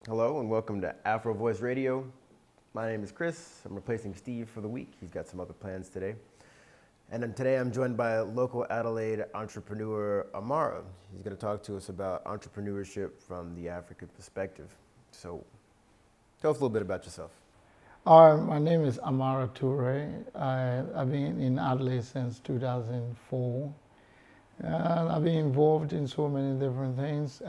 Hello and welcome to Afro Voice Radio. My name is Chris. I'm replacing Steve for the week. He's got some other plans today. And then today I'm joined by local Adelaide entrepreneur Amara. He's going to talk to us about entrepreneurship from the African perspective. So tell us a little bit about yourself. My name is Amara Toure. I've been in Adelaide since 2004. I've been involved in so many different things.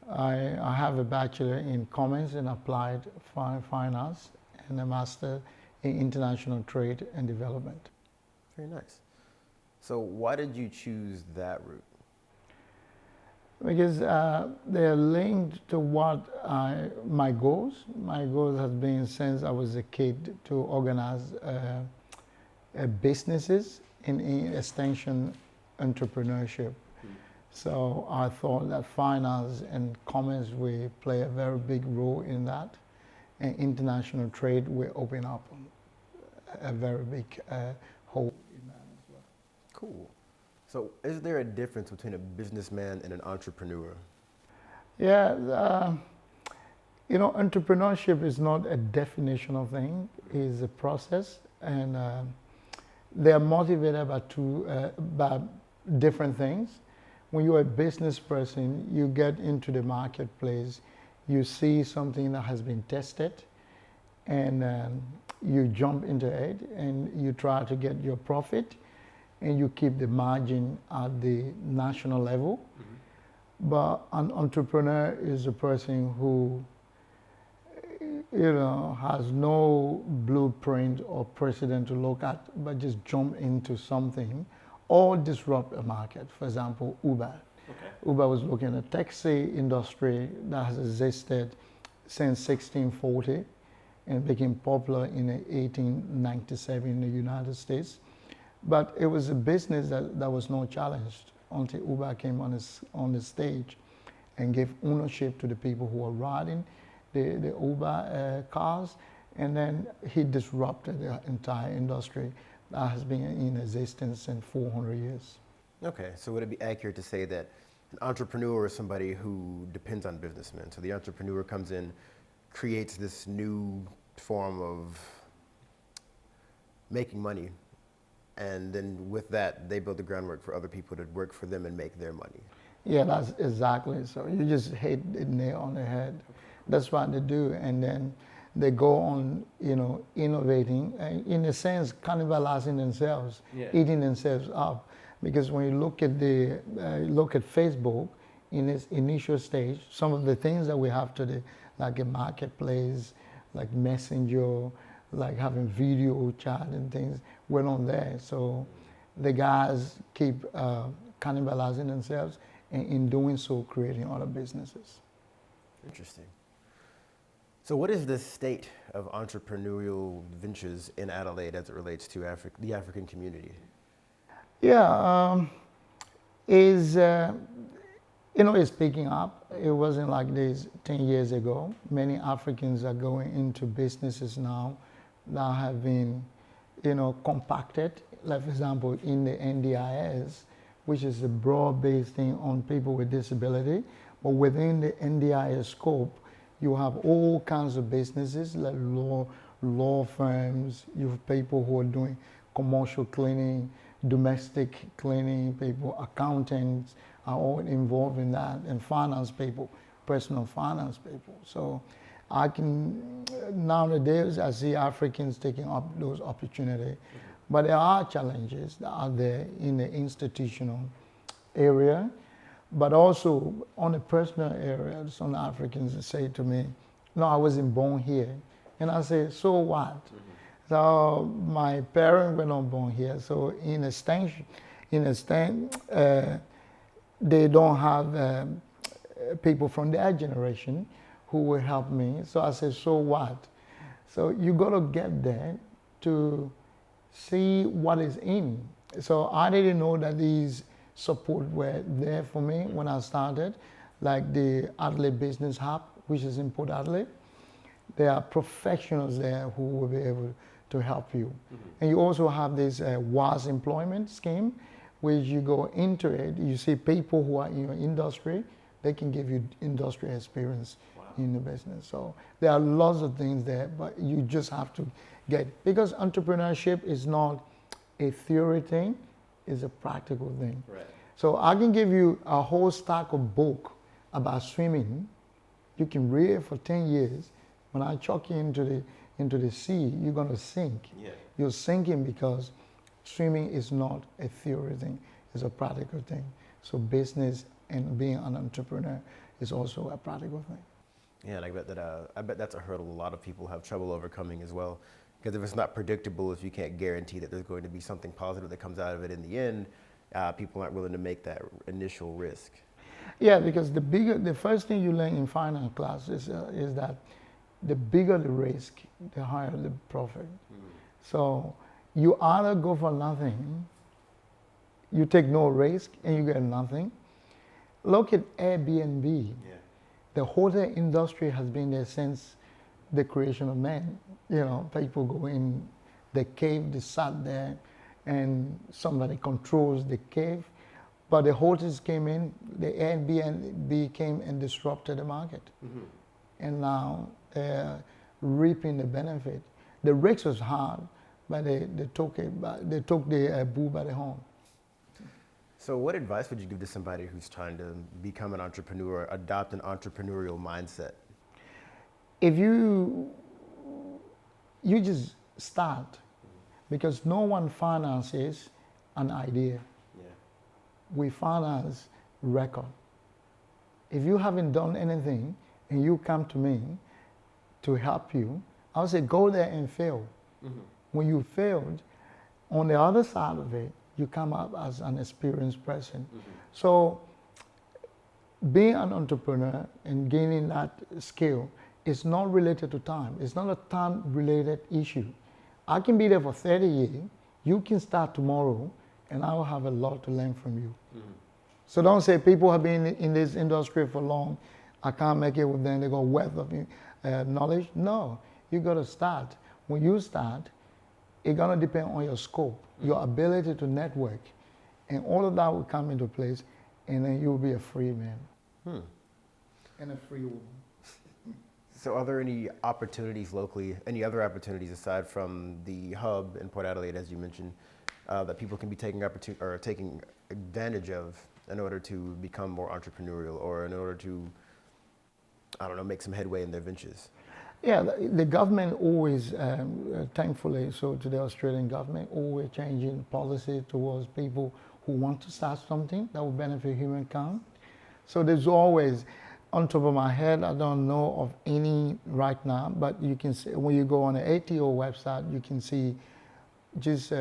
I have a bachelor in commerce and applied finance and a master in international trade and development. Very nice. So why did you choose that route? Because they're linked to my goals. My goals has been since I was a kid to organize businesses in extension entrepreneurship. So I thought that finance and commerce will play a very big role in that, and international trade will open up a very big hole in that as well. Cool. So is there a difference between a businessman and an entrepreneur? Yeah, entrepreneurship is not a definitional thing, it's a process, and they are motivated by different things. When you're a business person, you get into the marketplace, you see something that has been tested, and you jump into it, and you try to get your profit, and you keep the margin at the national level. Mm-hmm. But an entrepreneur is a person who, has no blueprint or precedent to look at, but just jump into something or disrupt a market. For example, Uber. Okay. Uber was looking at a taxi industry that has existed since 1640 and became popular in 1897 in the United States. But it was a business that was not challenged until Uber came on the stage and gave ownership to the people who were riding the Uber cars, and then he disrupted the entire industry that has been in existence since 400 years. Okay, so would it be accurate to say that an entrepreneur is somebody who depends on businessmen? So the entrepreneur comes in, creates this new form of making money, and then with that, they build the groundwork for other people to work for them and make their money. Yeah, that's exactly so. You just hit the nail on the head. Okay. That's what they do, and then they go on, innovating, in a sense, cannibalizing themselves, eating themselves up. Because when you look at Facebook, in its initial stage, some of the things that we have today, like a marketplace, like Messenger, like having video chat and things, were not there. So the guys keep cannibalizing themselves, and in doing so, creating other businesses. Interesting. So what is the state of entrepreneurial ventures in Adelaide as it relates to the African community? Yeah, it's picking up. It wasn't like this 10 years ago. Many Africans are going into businesses now that have been, compacted. Like, for example, in the NDIS, which is a broad-based thing on people with disability, but within the NDIS scope, you have all kinds of businesses like law firms. You have people who are doing commercial cleaning, domestic cleaning people, accountants are all involved in that, and finance people, personal finance people. So nowadays I see Africans taking up those opportunities. But there are challenges that are there in the institutional area. But also on a personal area, some Africans say to me, "No, I wasn't born here." And I say, "So what?" Mm-hmm. So my parents were not born here. So in a sense, they don't have people from their generation who will help me. So I say, "So what?" So you got to get there to see what is in. So I didn't know that these support were there for me when I started, like the Adelaide Business Hub, which is in Port Adelaide. There are professionals there who will be able to help you. Mm-hmm. And you also have this WAS employment scheme, which you go into it, you see people who are in your industry they can give you industry experience in the business. So there are lots of things there, but you just have to get, because entrepreneurship is not a theory thing, it's a practical thing. Right. So I can give you a whole stack of book about swimming. You can read it for 10 years. When I chuck you into the sea, you're going to sink. Yeah. You're sinking because swimming is not a theory thing, it's a practical thing. So business and being an entrepreneur is also a practical thing. Yeah, and I bet that's a hurdle a lot of people have trouble overcoming as well. Because if it's not predictable, if you can't guarantee that there's going to be something positive that comes out of it in the end, people aren't willing to make that initial risk. Yeah, because the first thing you learn in finance class is that the bigger the risk, the higher the profit. So you either go for nothing, you take no risk and you get nothing. Look at Airbnb. Yeah. The hotel industry has been there since the creation of man. You know, people go in the cave, they sat there, and somebody controls the cave. But the hotels came in, the Airbnb came and disrupted the market. And now they're reaping the benefit. The risk was hard, but they took the bull by the horn. So what advice would you give to somebody who's trying to become an entrepreneur, adopt an entrepreneurial mindset? If you just start, because no one finances an idea. Yeah. We finance record. If you haven't done anything and you come to me to help you, I'll say go there and fail. When you failed, on the other side of it, you come up as an experienced person. So being an entrepreneur and gaining that skill is not related to time. It's not a time-related issue. I can be there for 30 years. You can start tomorrow, and I will have a lot to learn from you. So don't say people have been in this industry for long, I can't make it with them, they got wealth of knowledge. No, you got to start. When you start, it's going to depend on your scope, your ability to network, and all of that will come into place, and then you'll be a free man and a free woman. So are there any opportunities locally, any other opportunities aside from the hub in Port Adelaide, as you mentioned, that people can be taking advantage of in order to become more entrepreneurial or in order to, I don't know, make some headway in their ventures? Yeah, the government always, thankfully, so to the Australian government, always changing policy towards people who want to start something that will benefit humankind. So there's always, on top of my head, I don't know of any right now, but you can see, when you go on the ATO website, you can see just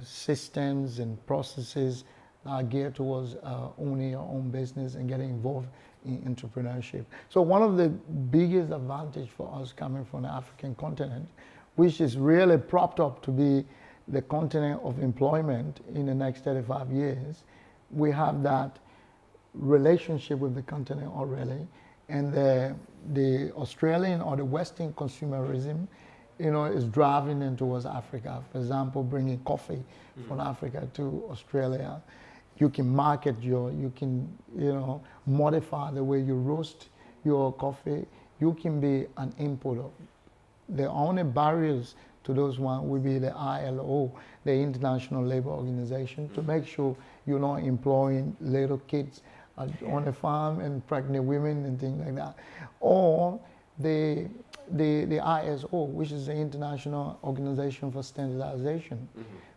systems and processes that are geared towards owning your own business and getting involved in entrepreneurship. So one of the biggest advantage for us coming from the African continent, which is really propped up to be the continent of employment in the next 35 years, we have that relationship with the continent already, and the Australian or the Western consumerism, is driving in towards Africa. For example, bringing coffee from Africa to Australia. You can market you can, modify the way you roast your coffee. You can be an importer. The only barriers to those ones will be the ILO, the International Labour Organization, to make sure you're not employing little kids on a farm and pregnant women and things like that. Or the ISO, which is the International Organization for Standardization.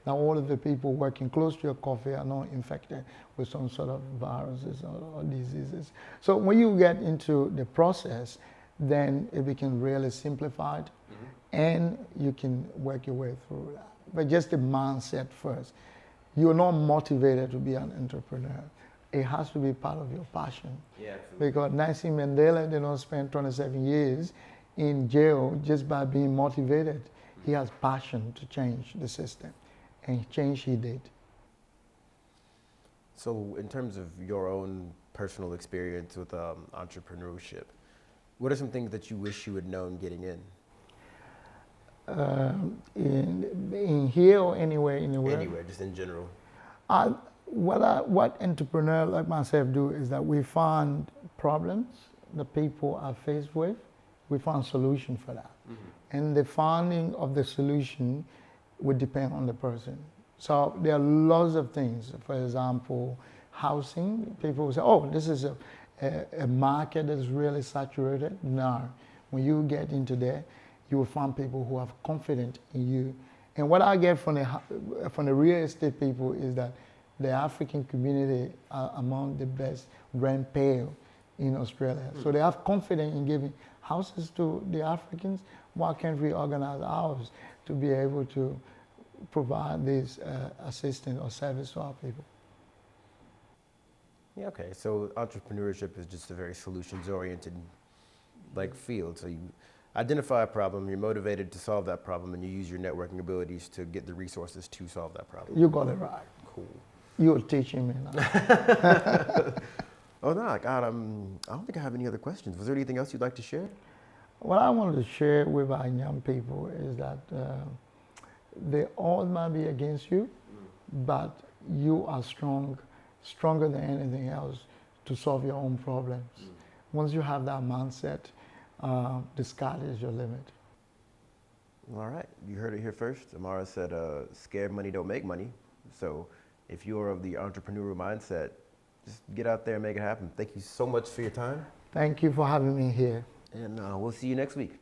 Now all of the people working close to your coffee are not infected with some sort of viruses or diseases. So when you get into the process, then it becomes really simplified and you can work your way through that. But just the mindset first. You're not motivated to be an entrepreneur. It has to be part of your passion. Yeah, absolutely. Because Nelson Mandela did not spend 27 years in jail just by being motivated. He has passion to change the system, and change he did. So in terms of your own personal experience with entrepreneurship, what are some things that you wish you had known getting in? In here or anywhere in the world? Anywhere, just in general. what entrepreneurs like myself do is that we find problems that people are faced with, we find solution for that. And the finding of the solution would depend on the person. So there are lots of things. For example, housing. People will say, oh, this is a market that is really saturated. No. When you get into there, you will find people who have confidence in you. And what I get from the real estate people is that the African community are among the best rent payer in Australia. So they have confidence in giving houses to the Africans. Why can't we organize ours to be able to provide this assistance or service to our people? Yeah, okay. So entrepreneurship is just a very solutions-oriented field. So you identify a problem, you're motivated to solve that problem, and you use your networking abilities to get the resources to solve that problem. You got it right. Cool. You're teaching me now. Oh no, I don't think I have any other questions. Was there anything else you'd like to share? What I wanted to share with our young people is that they all might be against you, but you are stronger than anything else to solve your own problems. Once you have that mindset, the sky is your limit. All right, you heard it here first. Amara said, scared money don't make money. So if you're of the entrepreneurial mindset, just get out there and make it happen. Thank you so much for your time. Thank you for having me here. And we'll see you next week.